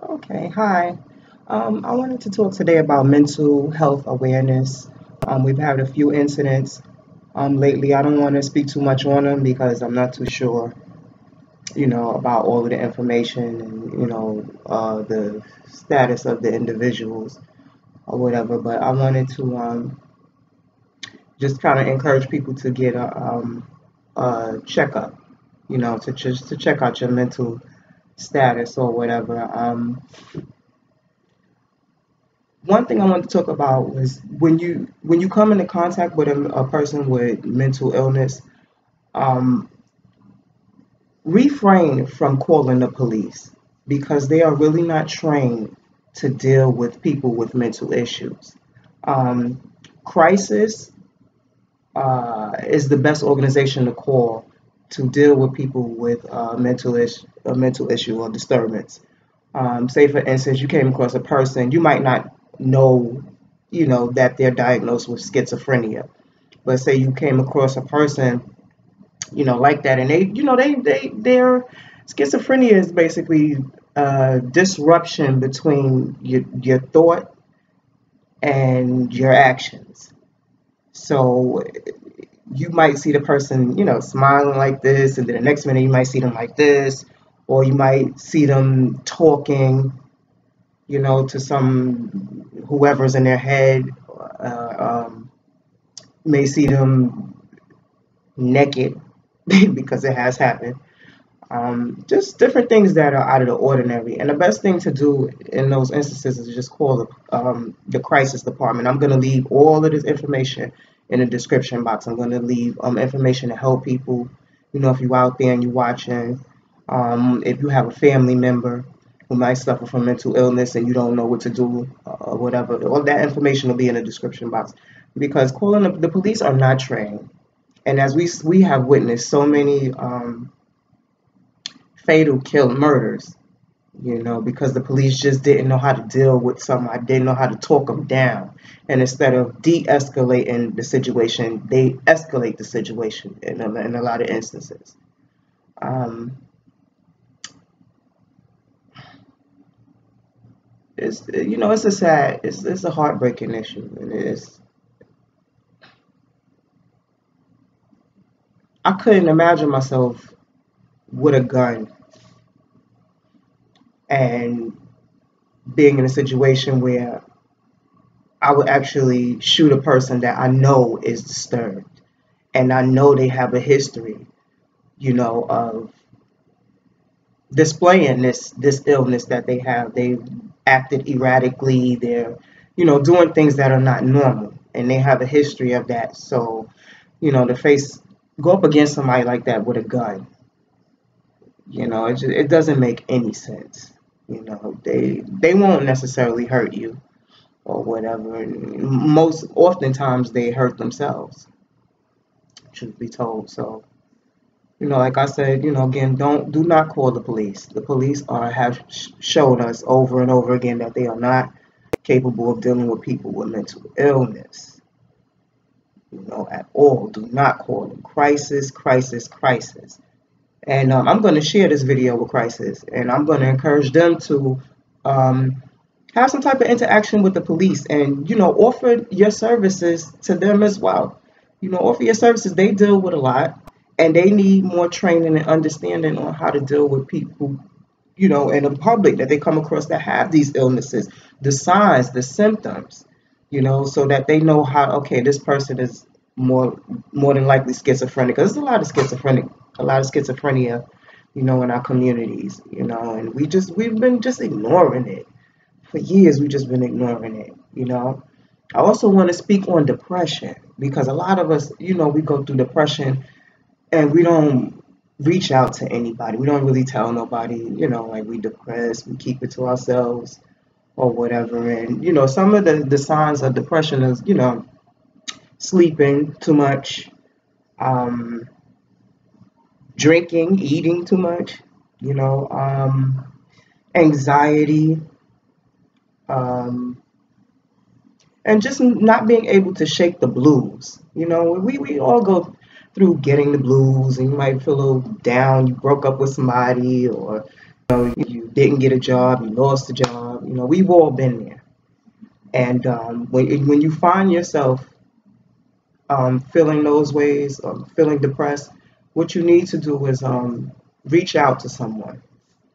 Okay, hi. I wanted to talk today about mental health awareness. We've had a few incidents lately. I don't want to speak too much on them because I'm not too sure, about all of the information and, the status of the individuals or whatever. But I wanted to just kind of encourage people to get a checkup, to check out your mental status or whatever. One thing I want to talk about was when you come into contact with a person with mental illness, um, refrain from calling the police because they are really not trained to deal with people with mental issues. Um, Crisis is the best organization to call to deal with people with a mental issue or disturbance. Say for instance, you came across a person, you might not know, that they're diagnosed with schizophrenia. But say you came across a person, like that, and their schizophrenia is basically disruption between your thought and your actions. So you might see the person, smiling like this, and then the next minute you might see them like this, or you might see them talking to some whoever's in their head. May see them naked because it has happened. Just different things that are out of the ordinary. And the best thing to do in those instances is just call the crisis department. I'm going to leave all of this information in the description box. I'm going to leave information to help people. If you're out there and you're watching, if you have a family member who might suffer from mental illness and you don't know what to do or whatever, all that information will be in the description box. Because calling the police are not trained. And as we have witnessed so many fatal kill murders, because the police just didn't know how to deal with somebody, didn't know how to talk them down. And instead of de-escalating the situation, they escalate the situation in a lot of instances. Um, it's a heartbreaking issue, and I couldn't imagine myself with a gun and being in a situation where I would actually shoot a person that I know is disturbed, and I know they have a history, of displaying this illness that they have. They've acted erratically. They're, doing things that are not normal, and they have a history of that. So, to go up against somebody like that with a gun, it doesn't make any sense. They won't necessarily hurt you or whatever. And most oftentimes they hurt themselves, truth be told. So, like I said, again, do not call the police. The police have shown us over and over again that they are not capable of dealing with people with mental illness, at all. Do not call them. Crisis, crisis, crisis. And I'm going to share this video with Crisis, and I'm going to encourage them to have some type of interaction with the police, and offer your services to them as well. Offer your services. They deal with a lot, and they need more training and understanding on how to deal with people, in the public that they come across that have these illnesses, the signs, the symptoms, so that they know how, okay, this person is more than likely schizophrenic. Because there's a lot of schizophrenia, in our communities, and we've been just ignoring it. For years, we've just been ignoring it. I also want to speak on depression because a lot of us, we go through depression and we don't reach out to anybody. We don't really tell nobody, like we depressed, we keep it to ourselves or whatever. And, some of the signs of depression is, sleeping too much, drinking, eating too much, anxiety, um, and just not being able to shake the blues. We all go through getting the blues, and you might feel a little down. You broke up with somebody, or you didn't get a job, you lost a job. We've all been there. And when you find yourself feeling those ways, feeling depressed, what you need to do is reach out to someone,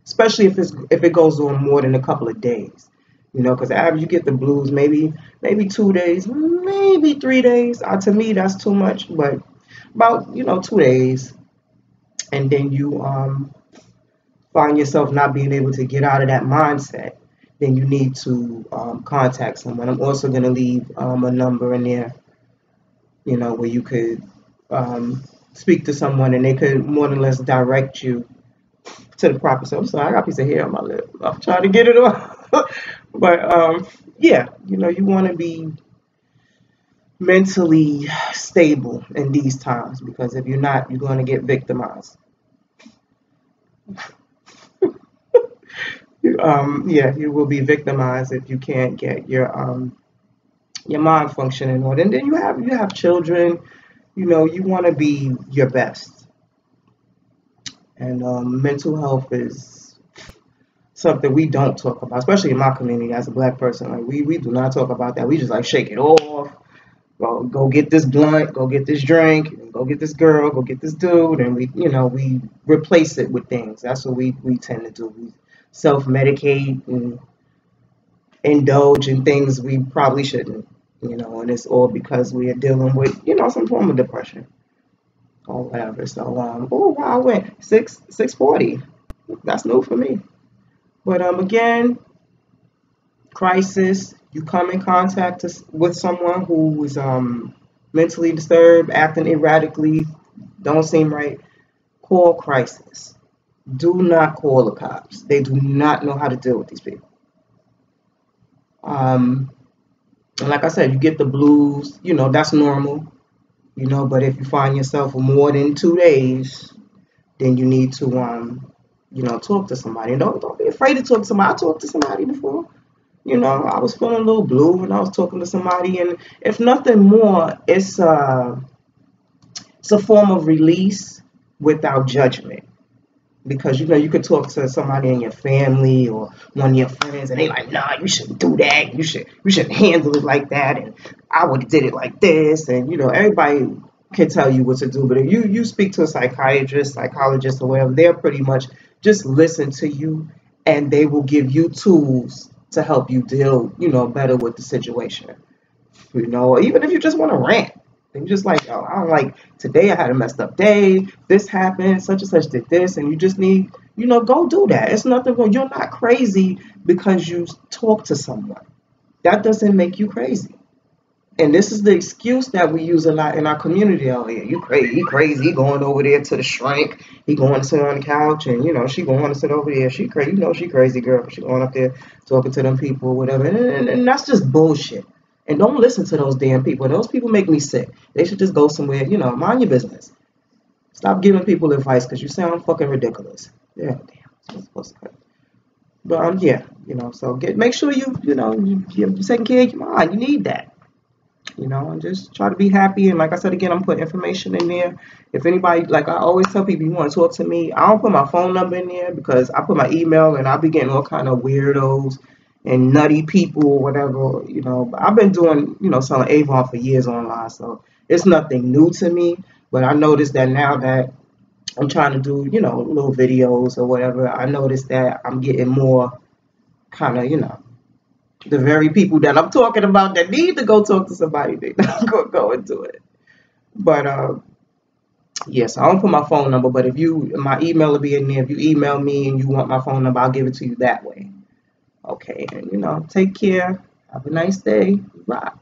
especially if it goes on more than a couple of days. Because after you get the blues, maybe 2 days, maybe 3 days. To me, that's too much, but about 2 days, and then you find yourself not being able to get out of that mindset, then you need to contact someone. I'm also going to leave a number in there, where you could speak to someone and they could more or less direct you to the proper. So I'm sorry, I got a piece of hair on my lip. I'm trying to get it off. But yeah, you want to be mentally stable in these times, because if you're not, you're going to get victimized. Yeah, you will be victimized if you can't get your mind functioning in order. And then you have children. You want to be your best. And mental health is something we don't talk about, especially in my community as a Black person. Like we do not talk about that. We just like shake it off. Go get this blunt, go get this drink, go get this girl, go get this dude, and we replace it with things. That's what we tend to do. We self-medicate and indulge in things we probably shouldn't, and it's all because we are dealing with some form of depression or whatever. So oh wow, I went 6:40. That's new for me. But again, crisis. You come in contact with someone who is mentally disturbed, acting erratically, don't seem right. Call crisis. Do not call the cops. They do not know how to deal with these people. And like I said, you get the blues. That's normal. But if you find yourself for more than 2 days, then you need to talk to somebody. And don't be afraid to talk to somebody. I talked to somebody before. I was feeling a little blue and I was talking to somebody, and if nothing more, it's a form of release without judgment. Because you could talk to somebody in your family or one of your friends, and they like, nah, you shouldn't do that. You shouldn't handle it like that, and I would have did it like this, and everybody can tell you what to do. But if you speak to a psychologist, or whatever, they'll pretty much just listen to you, and they will give you tools to help you deal, better with the situation. Even if you just want to rant, and you're just like, oh, I don't like today. I had a messed up day. This happened. Such and such did this, and you just need, go do that. It's nothing wrong. You're not crazy because you talk to someone. That doesn't make you crazy. And this is the excuse that we use a lot in our community out here. You crazy, he crazy, he going over there to the shrink, he going to sit on the couch, and she going to sit over there. She crazy, she crazy girl. She going up there talking to them people or whatever. And that's just bullshit. And don't listen to those damn people. Those people make me sick. They should just go somewhere, mind your business. Stop giving people advice because you sound fucking ridiculous. Yeah, damn. Supposed to but yeah, so make sure you're taking care of your mind. You need that. And just try to be happy. And like I said again, I'm putting information in there. If anybody, like I always tell people, you want to talk to me, I don't put my phone number in there because I put my email, and I'll be getting all kind of weirdos and nutty people or whatever. But I've been doing, selling Avon for years online, so it's nothing new to me. But I noticed that now that I'm trying to do, little videos or whatever, I noticed that I'm getting more kind of, the very people that I'm talking about that need to go talk to somebody, they go and do it. But yes, I don't put my phone number, but my email will be in there. If you email me and you want my phone number, I'll give it to you that way. Okay, and take care. Have a nice day. Bye.